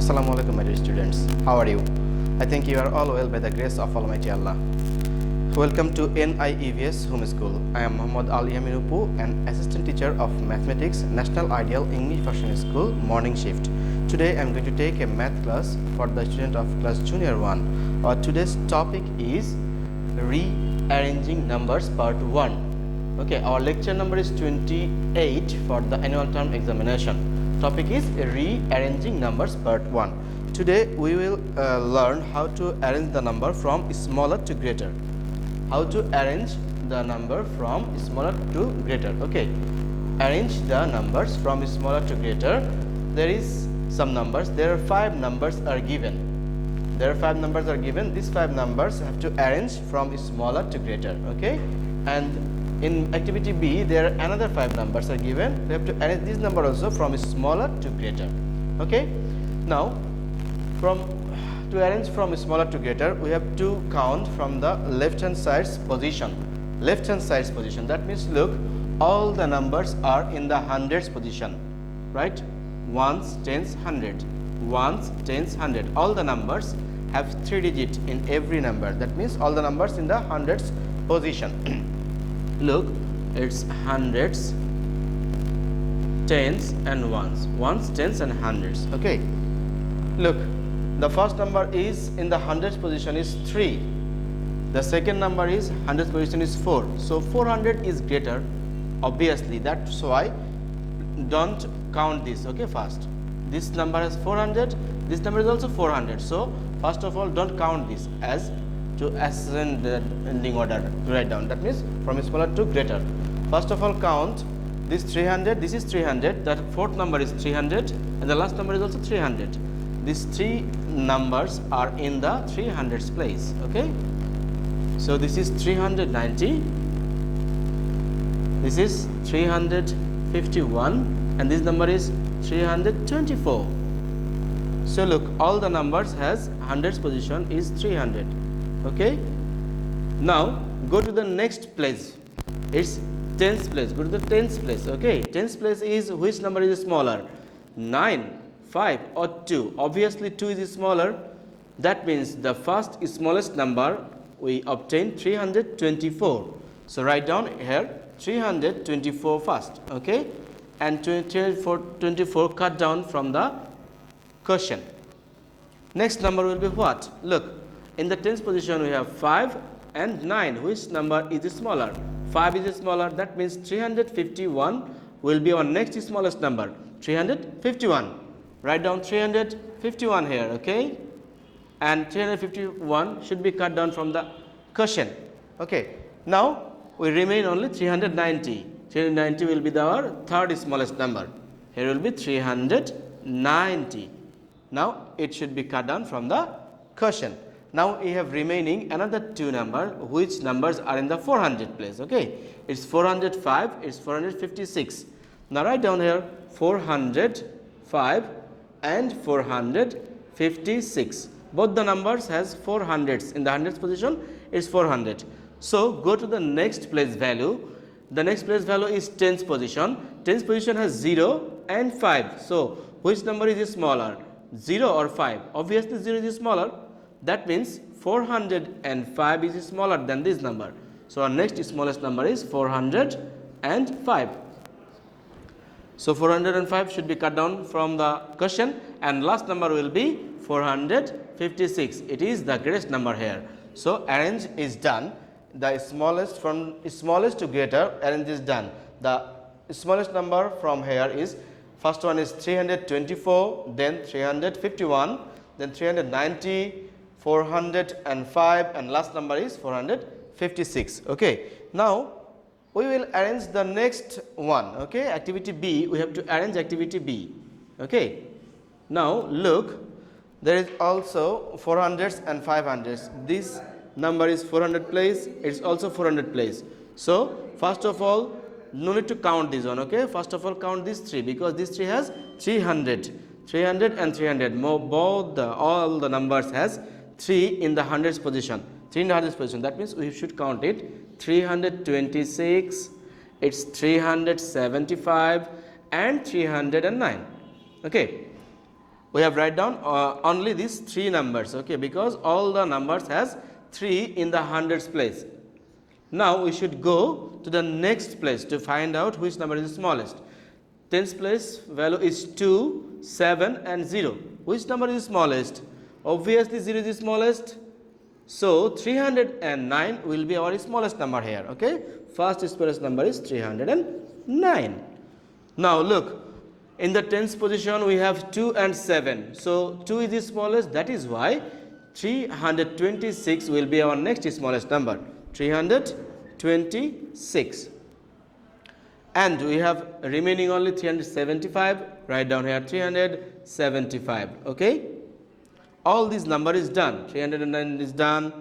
Assalamu alaikum, my dear students. How are you? I think you are all well by the grace of Almighty Allah. Welcome to NIEVS Home School. I am Yamin Apu, an assistant teacher of mathematics, National Ideal English Version School, morning shift. Today I am going to take a math class for the student of class junior 1. Today's topic is rearranging numbers part 1. Okay, our lecture number is 28 for the annual term examination. Topic is rearranging numbers part 1. Today we will learn how to arrange the number from smaller to greater. How to arrange the number from smaller to greater. Okay, arrange the numbers from smaller to greater. There is some numbers. There are 5 numbers are given. These 5 numbers have to arrange from smaller to greater. Okay, and in activity B, there are another 5 numbers are given. We have to arrange this number also from smaller to greater. Okay. Now, to arrange from smaller to greater, we have to count from the left hand side's position. That means, look, all the numbers are in the hundreds position, right? Ones, tens, hundred. Ones, tens, hundred. All the numbers have 3 digits in every number. That means all the numbers in the hundreds position. Look, it's hundreds, tens and ones. Ones, tens and hundreds. Okay. Look, the first number is in the hundreds position is 3. The second number is hundreds position is 4. So 400 is greater, obviously. That's why don't count this. Okay, first. This number has 400. This number is also 400. So first of all, don't count this as to ascending order to write down. That means from smaller to greater. First of all, count this 300. This is 300. That fourth number is 300, and the last number is also 300. These 3 numbers are in the 300s place. Okay. So this is 390. This is 351, and this number is 324. So look, all the numbers has hundreds position is 300. Okay. Now go to the next place. It's tens place. Go to the tens place. Okay. Tens place is which number is smaller? 9, 5 or 2. Obviously 2 is smaller. That means the first smallest number we obtain 324. So write down here 324 first. Okay. And 24 cut down from the quotient. Next number will be what? Look, in the tens position we have 5 and 9. Which number is smaller? 5 is smaller. That means 351 will be our next smallest number. 351. Write down 351 here. Okay. And 351 should be cut down from the quotient. Okay. Now we remain only 390. 390 will be our third smallest number. Here will be 390. Now it should be cut down from the quotient. Now we have remaining another 2 numbers, which numbers are in the 400 place. Okay, it's 405, it's 456. Now write down here 405 and 456. Both the numbers has 400s. In the hundreds position, it's 400. So go to the next place value. The next place value is tens position. Tens position has 0 and 5. So which number is smaller? 0 or 5? Obviously 0 is smaller. That means 405 is smaller than this number. So our next smallest number is 405. So 405 should be cut down from the quotient, and last number will be 456. It is the greatest number here. So arrange is done. The smallest from smallest to greater, arrange is done. The smallest number from here is, first one is 324, then 351, then 390, 405, and last number is 456. Okay. Now we will arrange the next one. Okay. Activity B. We have to arrange activity B. Okay. Now look, there is also 400s and 500s. This number is 400 place. It's also 400 place. So first of all, no need to count this one. Okay. First of all, count these 3, because this 3 has 300 and 300. All the numbers has 3 in the hundreds position. 3 in the hundreds position. That means we should count it. 326. It's 375 and 309. Okay. we have write down only these 3 numbers, okay, because all the numbers has 3 in the hundreds place. Now we should go to the next place to find out which number is the smallest. Tens place value is 2, 7 and 0. Which number is the smallest? Obviously 0 is the smallest. So 309 will be our smallest number here, okay. First smallest number is 309. Now look, in the tens position we have 2 and 7. So 2 is the smallest, that is why 326 will be our next smallest number. 326. And we have remaining only 375. Write down here 375, okay. All this number is done. 309 is done,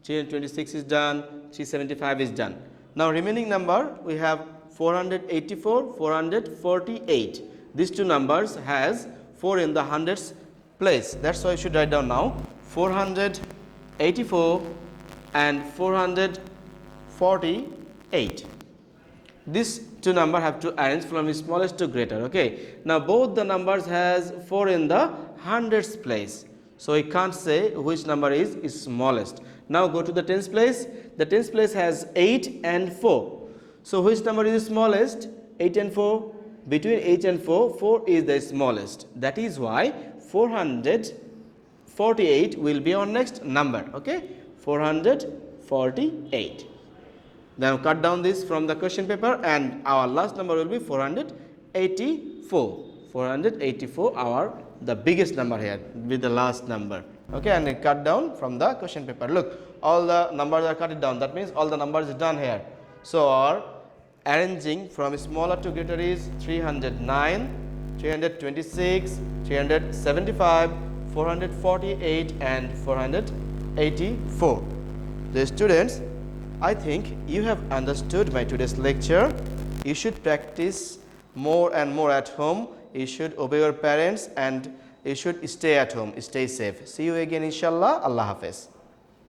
326 is done, 375 is done. Now remaining number we have 484, 448. These two numbers has 4 in the hundreds place. That's why you should write down now 484 and 448. These two numbers have to arrange from smallest to greater, okay. Now both the numbers has 4 in the hundreds place. So we can't say which number is smallest. Now go to the tens place. The tens place has 8 and 4. So which number is smallest? 8 and 4. Between 8 and 4, 4 is the smallest. That is why 448 will be our next number, okay. 448. Now cut down this from the question paper and our last number will be 484. 484 our the biggest number here with the last number, okay, and cut down from the question paper. Look, all the numbers are cut down, that means all the numbers is done here. So our arranging from smaller to greater is 309, 326, 375, 448 and 484. The students, I think you have understood my today's lecture. You should practice more and more at home. You should obey your parents and you should stay at home, stay safe. See you again inshallah. Allah Hafiz.